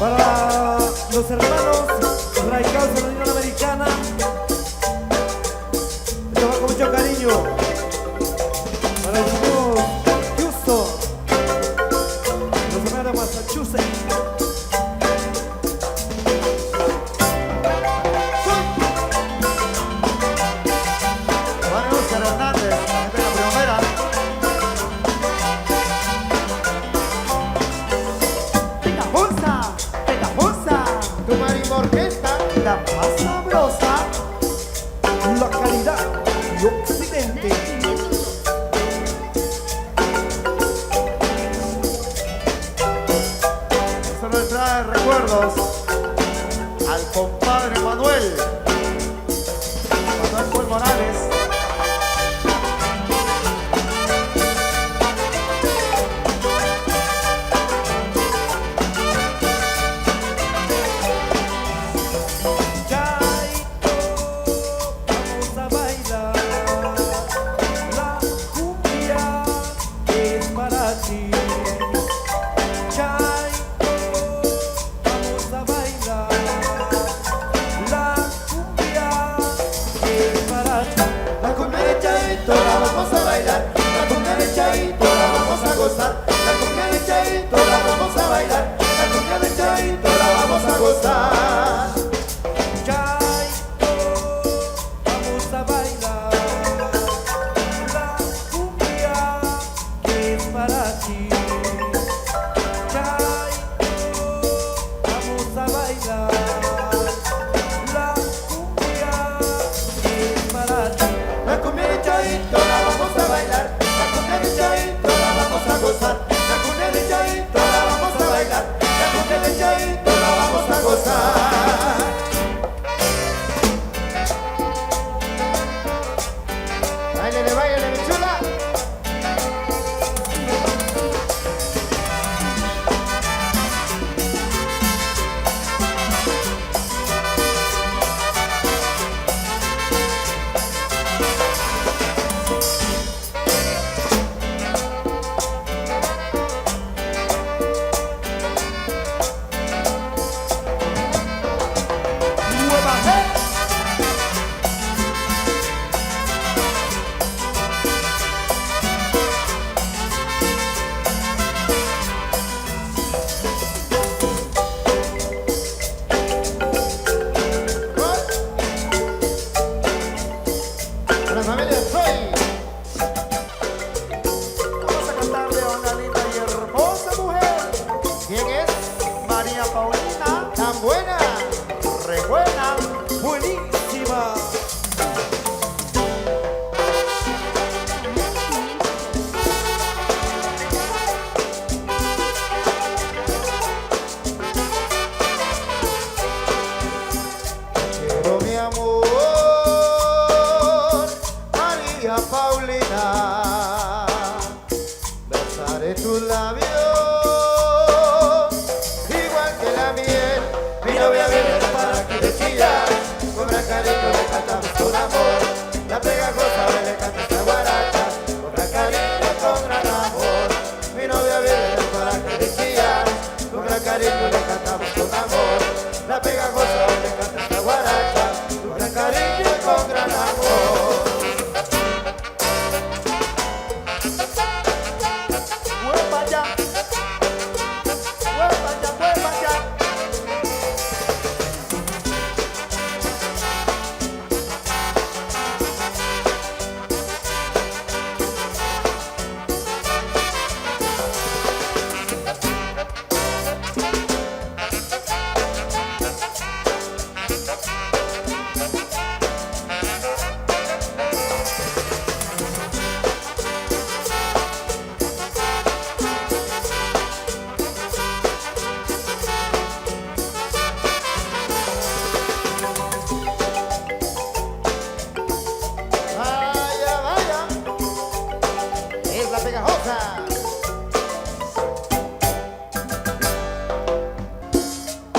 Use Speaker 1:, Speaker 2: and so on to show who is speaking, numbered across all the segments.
Speaker 1: Para los hermanos radicados en la Unión Americana, esto va con mucho cariño. Para los amigos Houston, los hermanos de Massachusetts. La más sabrosa, la calidad y occidente.
Speaker 2: Eso nos trae recuerdos al compadre Manuel Paul Morales.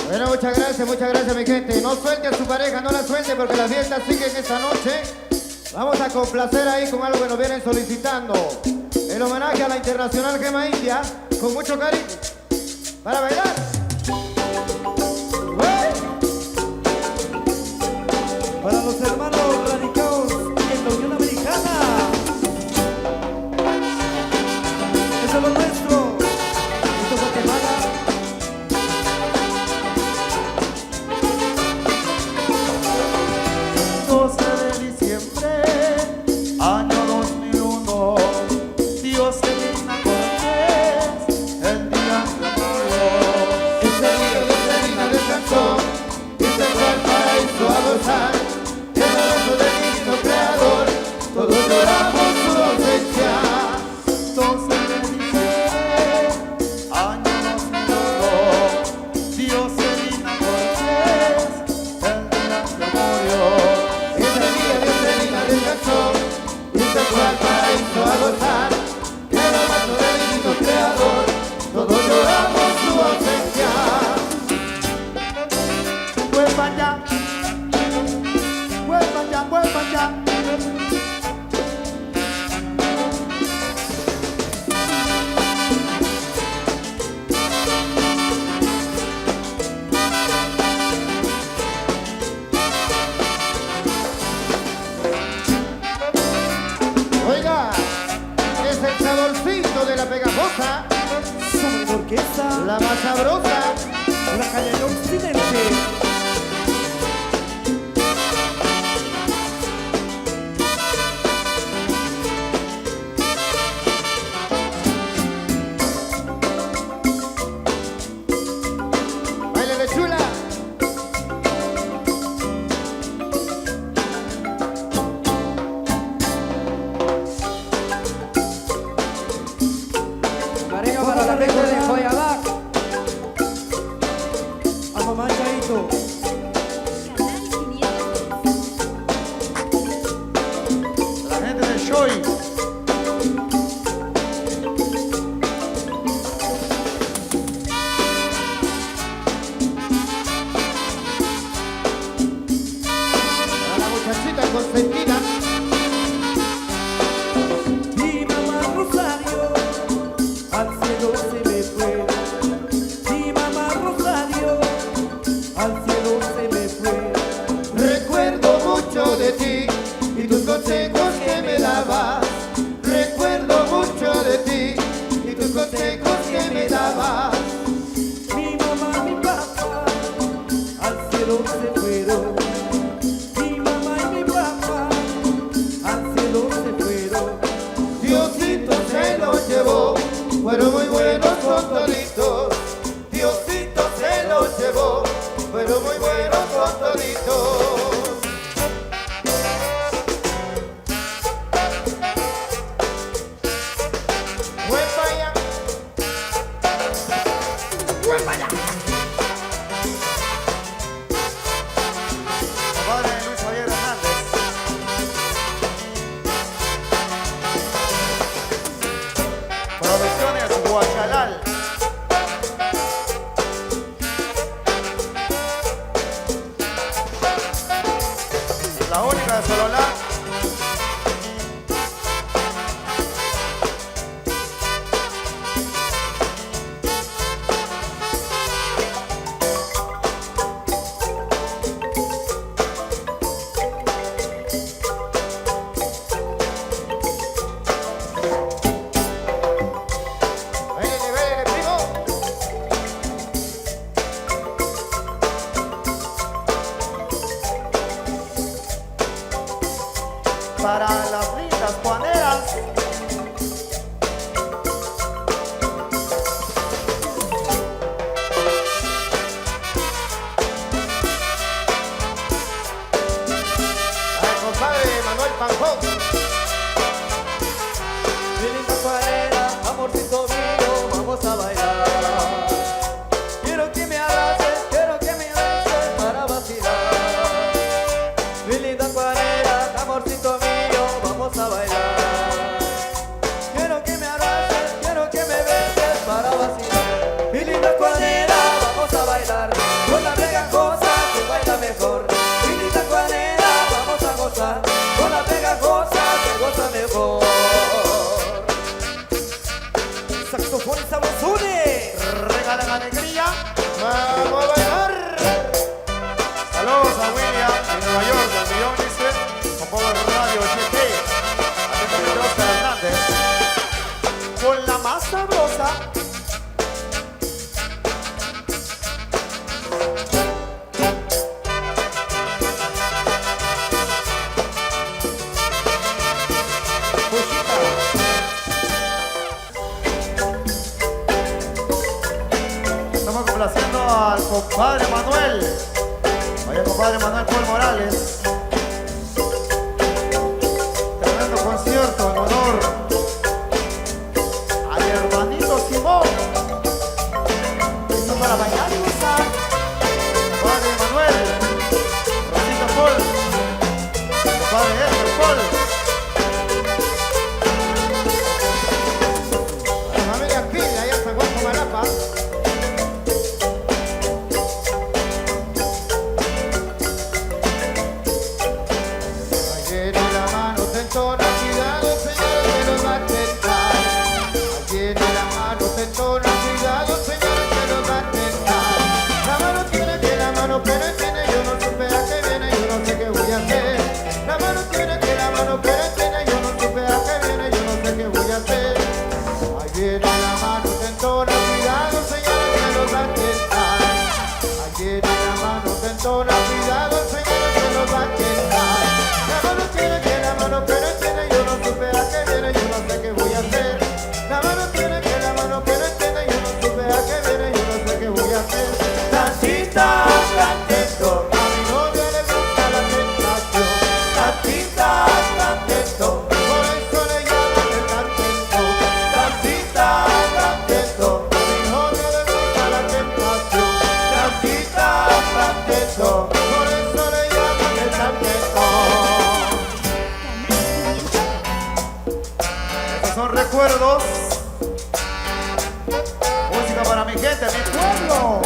Speaker 3: Bueno, muchas gracias mi gente. No suelte a su pareja, no la suelte porque las fiestas siguen esta noche. Vamos a complacer ahí con algo que nos vienen solicitando. El homenaje a la Internacional Gema India, con mucho cariño. Para bailar. sabrosa.
Speaker 1: La calle del occidente.
Speaker 3: Baile de chula.
Speaker 4: Cariño para la gente de Joyabac.
Speaker 1: A mamá Chaito.
Speaker 2: La gente de Shoy.
Speaker 3: Para la muchachita consentida.
Speaker 1: Mi mamá Rosario, al cielo se me fue. Mi mamá Rosario, al cielo se me fue.
Speaker 3: Recuerdo mucho de ti y tus consejos que me dabas. Recuerdo mucho de ti y tus consejos que me dabas.
Speaker 1: Mi mamá, mi papá, al cielo se fueron. Mi mamá y mi papá, al cielo se fueron.
Speaker 3: Diosito se los llevó, fueron muy buenos con toditos. Diosito se los llevó, fueron muy buenos con toditos. ¡Huepaya! ¡Huepaya!
Speaker 2: Compadre Luis Javier Hernández. Producciones Guachalal. La única de Sololá.
Speaker 3: ¡Véngale, véngale, primo!
Speaker 2: Para las lindas juaneras.
Speaker 3: Al compadre Manuel Panjón.
Speaker 4: Mi linda acuarela, amorcito mío, vamos a bailar. Quiero que me abraces, quiero que me beses para vacilar. Mi linda acuarela, amorcito mío, vamos a bailar. Quiero que me abraces, quiero que me beses para vacilar. Mi linda acuarela, vamos a bailar. Con la pegajosa que baila mejor. Mi linda acuarela, vamos a gozar. Con la pegajosa que goza mejor.
Speaker 1: Saxofón Sabrosone.
Speaker 2: Regalan alegría.
Speaker 3: ¡Vamos a bailar!
Speaker 2: Saludos a William en Nueva York, del millón dice, con Power Radio 8T. Atentamente Oscar Hernández. Con la más sabrosa. Estamos complaciendo al compadre Manuel. Vaya compadre Manuel Paul Morales. Tremendo concierto en honor al hermanito Simón. Listo para bailar y gozar. Compadre Manuel, Rosita Paul, compadre Edgar Paul.
Speaker 3: La familia Pila, allá en San Juan Comalapa.
Speaker 1: Tantita, tantito.
Speaker 3: A mi novia le gusta la tentación.
Speaker 1: Tantita, tantito.
Speaker 3: Por eso le llaman el tantito.
Speaker 1: Tantita, tantito.
Speaker 3: A mi novia le gusta la tentación.
Speaker 1: Tantita, tantito.
Speaker 3: Por eso le llaman el tantito.
Speaker 2: Estos son recuerdos. Música para mi gente, mi pueblo.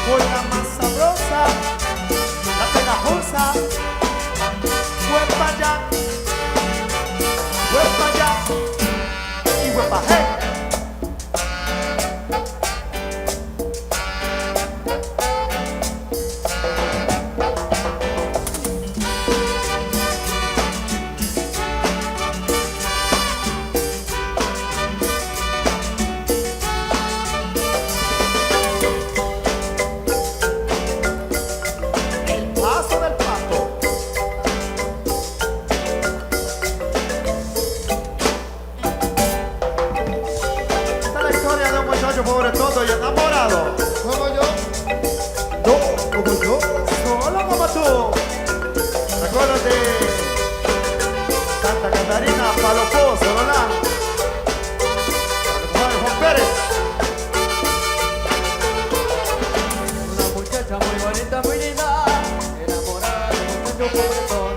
Speaker 2: Con la más sabrosa, la pegajosa. Huepa ya, huepa ya y huepa hey. El paso del pato. Esta es la historia de un muchacho pobre tonto y enamorado.
Speaker 3: Como yo,
Speaker 2: Como yo, solo como tú. ¿Recuerdas de Santa Catarina, Palo Pozo, Sololá? Juan Pérez.
Speaker 4: Una muchacha muy bonita, muy linda, enamorada de un muchacho pobretón.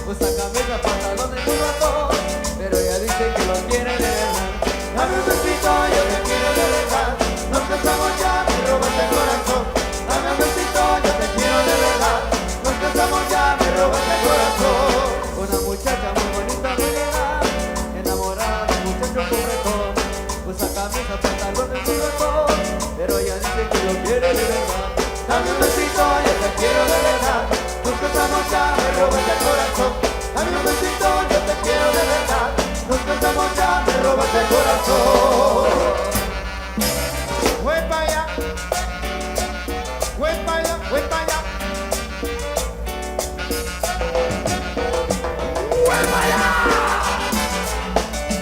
Speaker 4: Usa camisa, pantalones y ratón, pero ella dice que lo quiere de verdad.
Speaker 3: dame un besito, yo te quiero de verdad. Nos casamos ya, me robas el corazón. Dame un besito, yo te quiero de verdad. Nos casamos ya, me robas el corazón.
Speaker 4: Una muchacha muy bonita, muy linda, enamorada de un muchacho pobretón. Usa camisa, pantalones y ratón, pero ella dice que lo quiere de verdad.
Speaker 3: Dame un besito, yo te quiero de verdad. Nos casamos ya, me robas el corazón. Dame un besito, yo te quiero de verdad. Nos casamos ya, me robas el corazón. Voy para allá, voy para allá, voy para allá.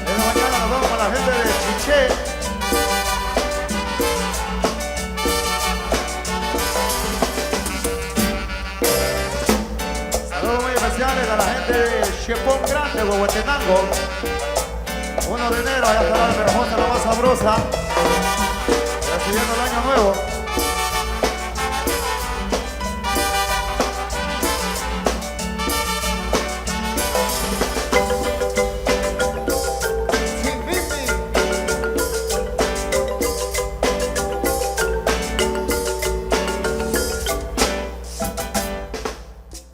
Speaker 2: En la mañana nos vamos con la gente de Chiché. Saludos muy especiales a la gente de Chepón Grande, Huehuetenango. 1 de enero, allá estará la hermosa, la más sabrosa. Recibiendo el año nuevo.